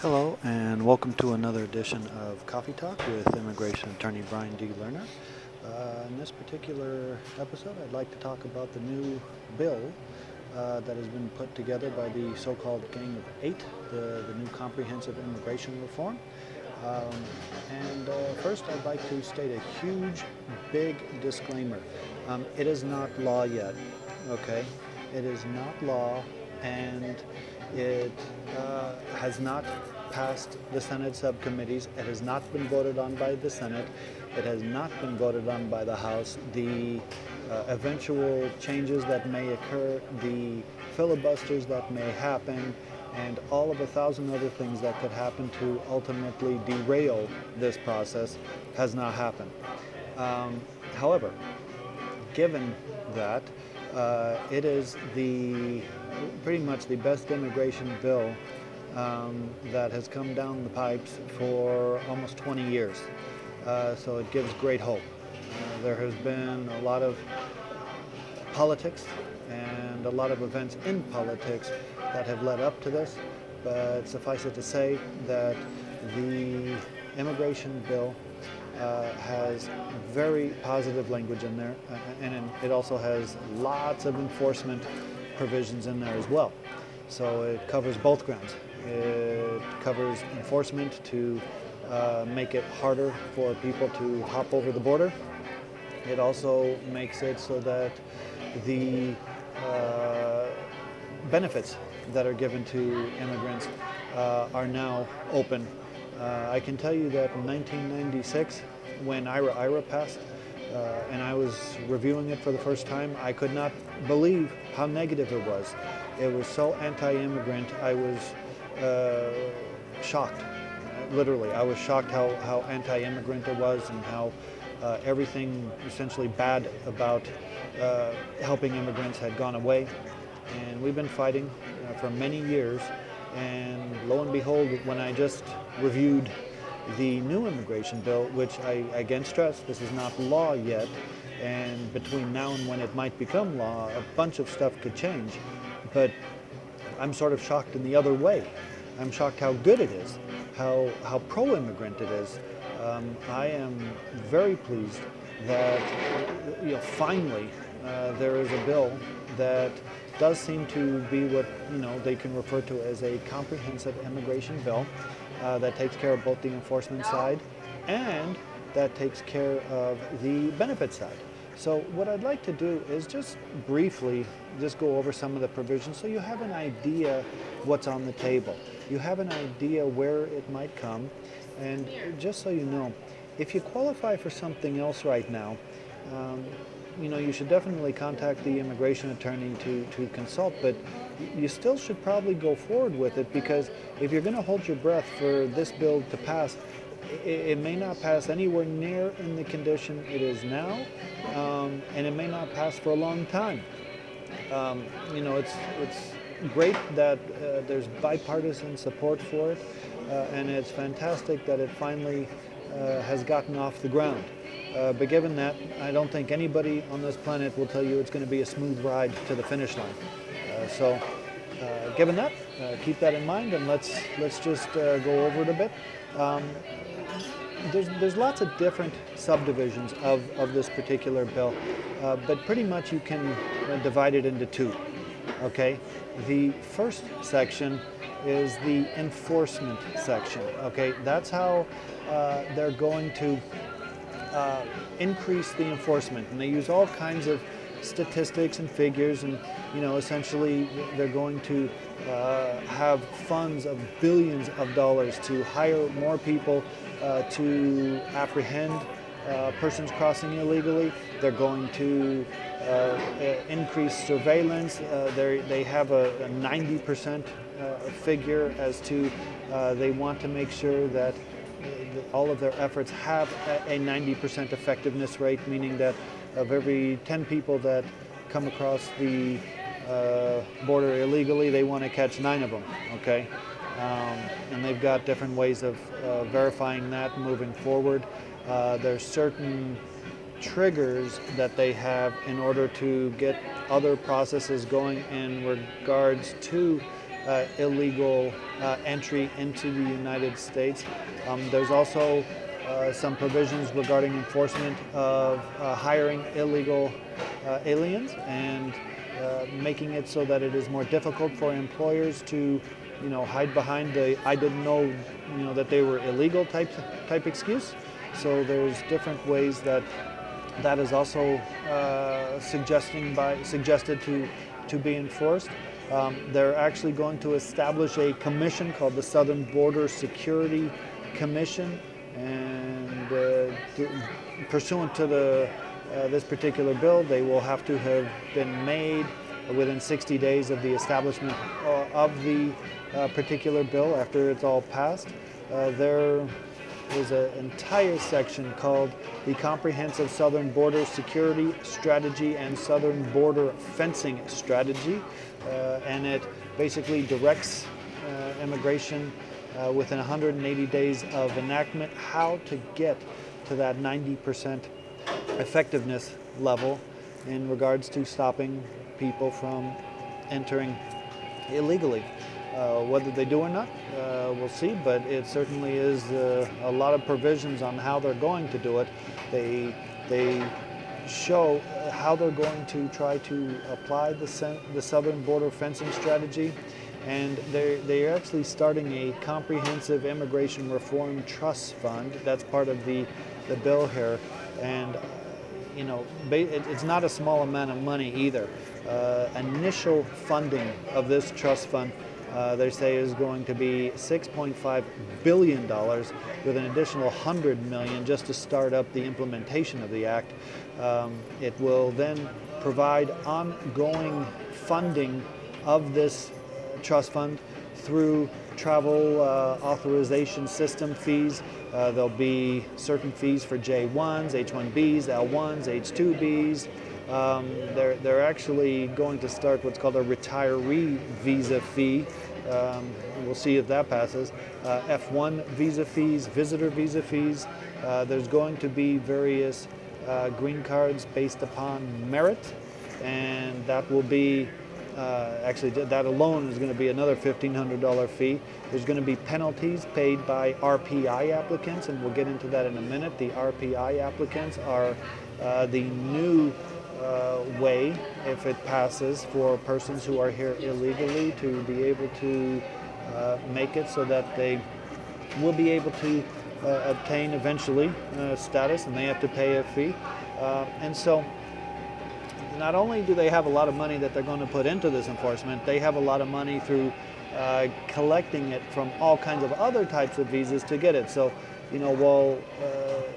Hello, and welcome to another edition of Coffee Talk with immigration attorney Brian D. Lerner. In this particular episode, I'd like to talk about the new bill that has been put together by the so-called Gang of Eight, the new comprehensive immigration reform. First, I'd like to state a huge, big disclaimer. It is not law yet, okay? It is not law, and it has not passed the Senate subcommittees. It has not been voted on by the Senate. It has not been voted on by the House. The eventual changes that may occur, the filibusters that may happen, and all of 1,000 other things that could happen to ultimately derail this process has not happened. However, given that, it is pretty much the best immigration bill that has come down the pipes for almost 20 years. So it gives great hope. There has been a lot of politics and a lot of events in politics that have led up to this, but suffice it to say that the immigration bill has very positive language in there, and it also has lots of enforcement provisions in there as well. So it covers both grounds. It covers enforcement to make it harder for people to hop over the border. It also makes it so that the benefits that are given to immigrants are now open. I can tell you that in 1996, when IRA passed, and I was reviewing it for the first time, I could not believe how negative it was. It was so anti-immigrant, I was shocked. Literally, I was shocked how anti-immigrant it was and how everything essentially bad about helping immigrants had gone away. And we've been fighting for many years, and lo and behold, when I just reviewed the new immigration bill, which I again stress, this is not law yet, and between now and when it might become law, a bunch of stuff could change, but I'm sort of shocked in the other way. I'm shocked how good it is, how pro-immigrant it is. I am very pleased that finally there is a bill that does seem to be what they can refer to as a comprehensive immigration bill that takes care of both the enforcement side and that takes care of the benefit side. So what I'd like to do is just briefly just go over some of the provisions so you have an idea what's on the table. You have an idea where it might come, and just so you know, if you qualify for something else right now, you should definitely contact the immigration attorney to consult, but you still should probably go forward with it, because if you're going to hold your breath for this bill to pass, it may not pass anywhere near in the condition it is now, and it may not pass for a long time. It's great that there's bipartisan support for it, and it's fantastic that it finally has gotten off the ground. But given that, I don't think anybody on this planet will tell you it's going to be a smooth ride to the finish line. Given that, keep that in mind, and let's just go over it a bit. There's lots of different subdivisions of this particular bill, but pretty much you can divide it into two. Okay, the first section is the enforcement section. Okay, that's how they're going to increase the enforcement, and they use all kinds of statistics and figures, and essentially they're going to have funds of billions of dollars to hire more people to apprehend persons crossing illegally. They're going to increase surveillance. They have a 90% figure as to they want to make sure that all of their efforts have a 90% effectiveness rate, meaning that of every 10 people that come across the border illegally, they want to catch 9 of them, okay? And they've got different ways of verifying that moving forward. There's certain triggers that they have in order to get other processes going in regards to illegal entry into the United States. There's also some provisions regarding enforcement of hiring illegal aliens and making it so that it is more difficult for employers to, hide behind the "I didn't know, that they were illegal" type excuse. So there's different ways that is also suggested to be enforced. They're actually going to establish a commission called the Southern Border Security Commission, and pursuant to this particular bill, they will have to have been made within 60 days of the establishment of the particular bill after it's all passed. There is an entire section called the Comprehensive Southern Border Security Strategy and Southern Border Fencing Strategy, and it basically directs immigration within 180 days of enactment how to get to that 90% effectiveness level in regards to stopping people from entering illegally. Whether they do or not, we'll see, but it certainly is a lot of provisions on how they're going to do it. They show how they're going to try to apply the Southern Border Fencing Strategy, and they're actually starting a comprehensive immigration reform trust fund. That's part of the bill here, and it's not a small amount of money either. Initial funding of this trust fund, they say, is going to be $6.5 billion, with an additional $100 million just to start up the implementation of the act. It will then provide ongoing funding of this trust fund through travel authorization system fees. There'll be certain fees for J1s, H1Bs, L1s, H2Bs. They're actually going to start what's called a retiree visa fee. We'll see if that passes. F1 visa fees, visitor visa fees. There's going to be various green cards based upon merit, and that will be actually, that alone is going to be another $1,500 fee. There's going to be penalties paid by RPI applicants, and we'll get into that in a minute. The RPI applicants are the new way, if it passes, for persons who are here illegally to be able to make it so that they will be able to obtain eventually status, and they have to pay a fee. And so not only do they have a lot of money that they're going to put into this enforcement, they have a lot of money through collecting it from all kinds of other types of visas to get it. So, while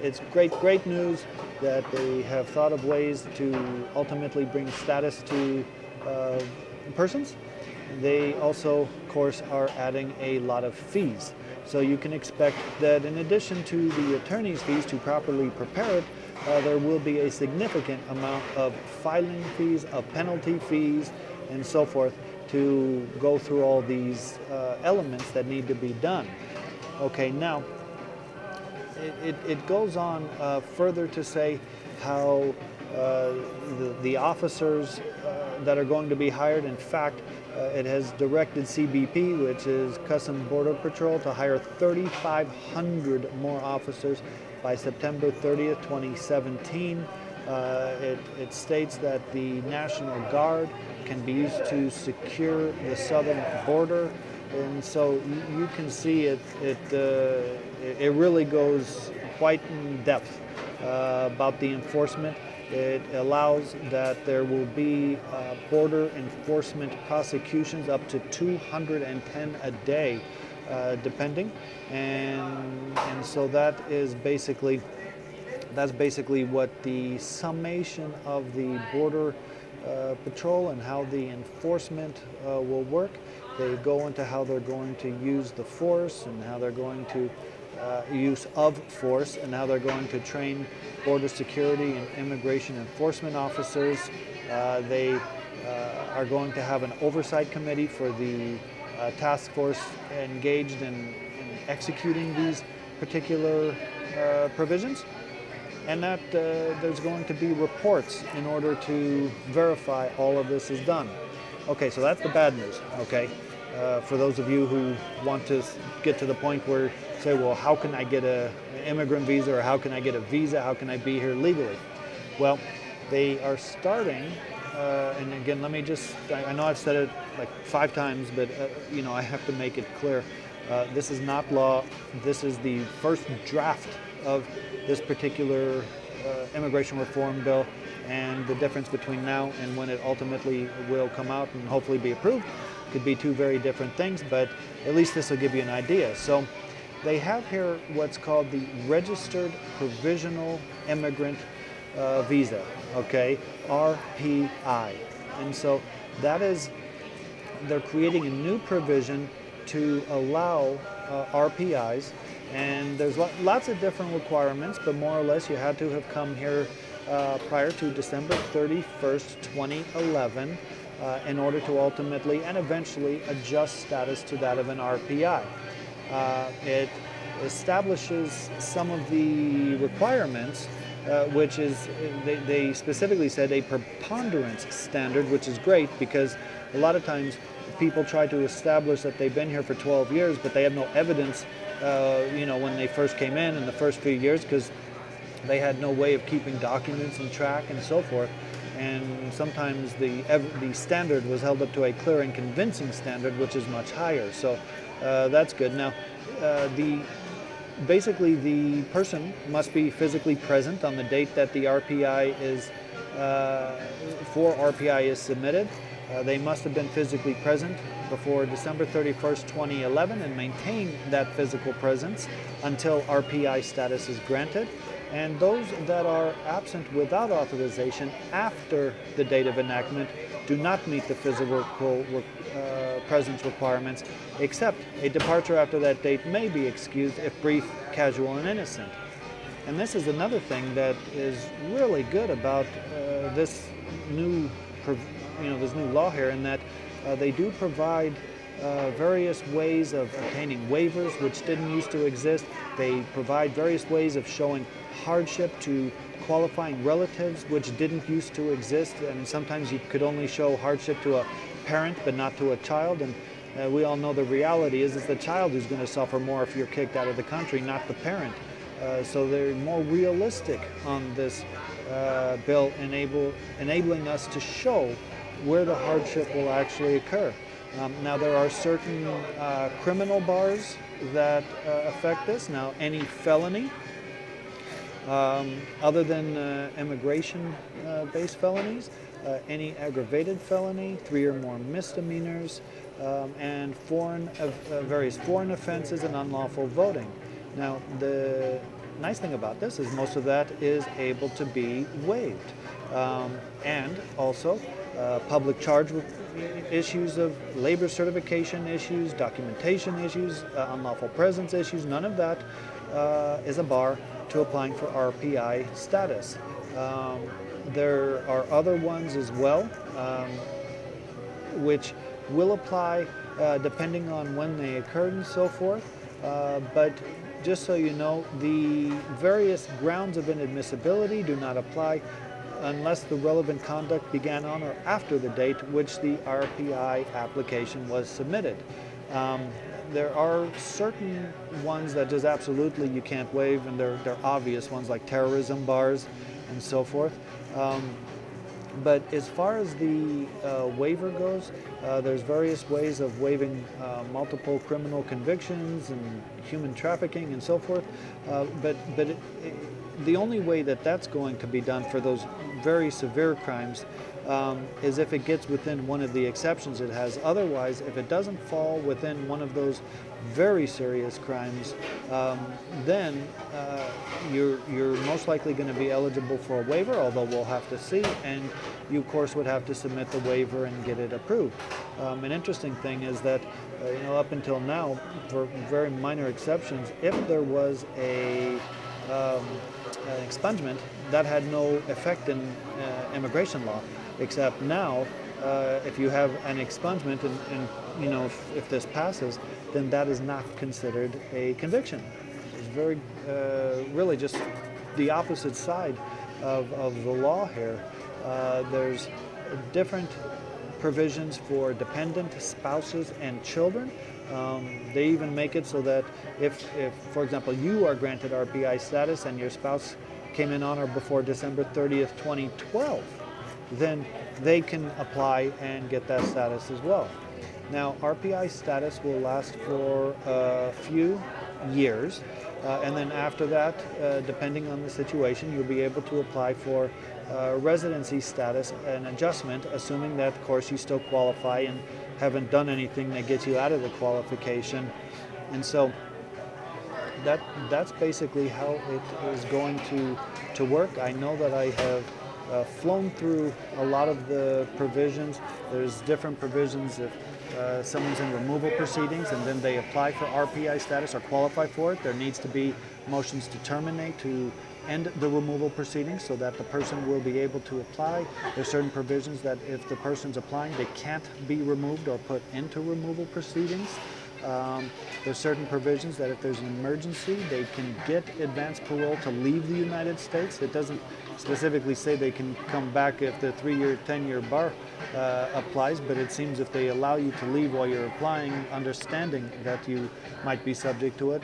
it's great news that they have thought of ways to ultimately bring status to persons, they also, of course, are adding a lot of fees. So you can expect that in addition to the attorney's fees to properly prepare it, there will be a significant amount of filing fees, of penalty fees, and so forth to go through all these elements that need to be done. Okay, now it goes on further to say how the officers that are going to be hired, in fact, it has directed CBP, which is Customs Border Patrol, to hire 3,500 more officers by September 30th, 2017. It states that the National Guard can be used to secure the southern border, and so you can see it really goes quite in depth about the enforcement. It allows that there will be border enforcement prosecutions up to 210 a day, depending, and so that's basically what the summation of the border patrol and how the enforcement will work. They go into how they're going to use the force and how they're going to use of force and how they're going to train border security and immigration enforcement officers. They are going to have an oversight committee for the task force engaged in executing these particular provisions, and that there's going to be reports in order to verify all of this is done. Okay, so that's the bad news, okay? For those of you who want to get to the point where say, well, how can I get an immigrant visa, or how can I get a visa? How can I be here legally? Well, they are starting, and again, let me just, I know I've said it like 5 times, but I have to make it clear. This is not law. This is the first draft of this particular immigration reform bill, and the difference between now and when it ultimately will come out and hopefully be approved could be 2 very different things, but at least this will give you an idea. So they have here what's called the Registered Provisional Immigrant Visa, okay, RPI. And so that is, they're creating a new provision to allow RPIs, and there's lots of different requirements, but more or less you had to have come here prior to December 31st, 2011 in order to ultimately and eventually adjust status to that of an RPI. It establishes some of the requirements, which is, they specifically said a preponderance standard, which is great because a lot of times people try to establish that they've been here for 12 years, but they have no evidence, when they first came in the first few years, because they had no way of keeping documents and track and so forth. And sometimes the standard was held up to a clear and convincing standard, which is much higher. So that's good. Now, basically the person must be physically present on the date that the RPI is submitted. They must have been physically present before December 31st, 2011 and maintain that physical presence until RPI status is granted. And those that are absent without authorization after the date of enactment do not meet the physical presence requirements, except a departure after that date may be excused if brief, casual, and innocent. And this is another thing that is really good about this new law here, in that they do provide various ways of obtaining waivers, which didn't used to exist. They provide various ways of showing hardship to qualifying relatives, which didn't used to exist. And sometimes you could only show hardship to a parent, but not to a child. And we all know the reality is it's the child who's going to suffer more if you're kicked out of the country, not the parent. So they're more realistic on this bill, enabling us to show where the hardship will actually occur. Now, there are certain criminal bars that affect this. Now, any felony, other than immigration-based felonies, any aggravated felony, 3 or more misdemeanors, and various foreign offenses and unlawful voting. Now, the nice thing about this is most of that is able to be waived. And also, public charge issues of labor certification issues, documentation issues, unlawful presence issues, none of that is a bar to applying for RPI status. There are other ones as well, which will apply depending on when they occurred and so forth. But just so you know, the various grounds of inadmissibility do not apply unless the relevant conduct began on or after the date which the RPI application was submitted. There are certain ones that just absolutely you can't waive, and they're obvious ones like terrorism bars and so forth. But as far as the waiver goes, there's various ways of waiving multiple criminal convictions and human trafficking and so forth. But the only way that that's going to be done for those very severe crimes is if it gets within one of the exceptions it has. Otherwise, if it doesn't fall within one of those very serious crimes, then you're most likely going to be eligible for a waiver, although we'll have to see, and you of course would have to submit the waiver and get it approved. An interesting thing is that up until now, for very minor exceptions, if there was an expungement, that had no effect in immigration law, except now if you have an expungement and if this passes, then that is not considered a conviction. It's very really just the opposite side of the law here. There's different provisions for dependent spouses and children. They even make it so that if, for example, you are granted RPI status and your spouse came in on or before December 30th, 2012, then they can apply and get that status as well. Now, RPI status will last for a few years, and then after that, depending on the situation, you'll be able to apply for residency status and adjustment, assuming that, of course, you still qualify and haven't done anything that gets you out of the qualification. And so that's basically how it is going to work. I know that I have flown through a lot of the provisions. There's different provisions if someone's in removal proceedings and then they apply for RPI status or qualify for it. There needs to be motions to terminate, to end the removal proceedings so that the person will be able to apply. There's certain provisions that if the person's applying, they can't be removed or put into removal proceedings. There's certain provisions that if there's an emergency, they can get advance parole to leave the United States. It doesn't specifically say they can come back if the 3-year, 10-year bar applies, but it seems if they allow you to leave while you're applying, understanding that you might be subject to it.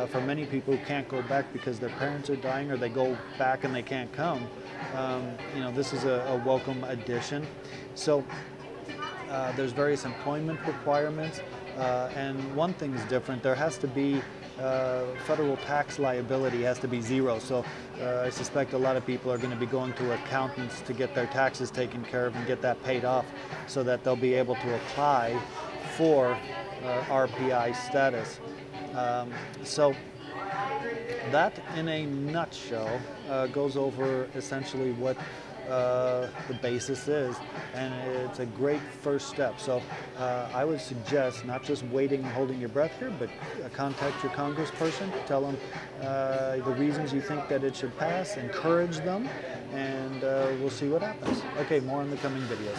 For many people who can't go back because their parents are dying or they go back and they can't come, this is a welcome addition. So there's various employment requirements. And one thing is different. There has to be federal tax liability has to be zero. So I suspect a lot of people are going to be going to accountants to get their taxes taken care of and get that paid off so that they'll be able to apply for RPI status. So that in a nutshell goes over essentially what the basis is, and it's a great first step. So I would suggest not just waiting and holding your breath here, but contact your congressperson, tell them the reasons you think that it should pass, encourage them, and we'll see what happens. Okay, more in the coming videos.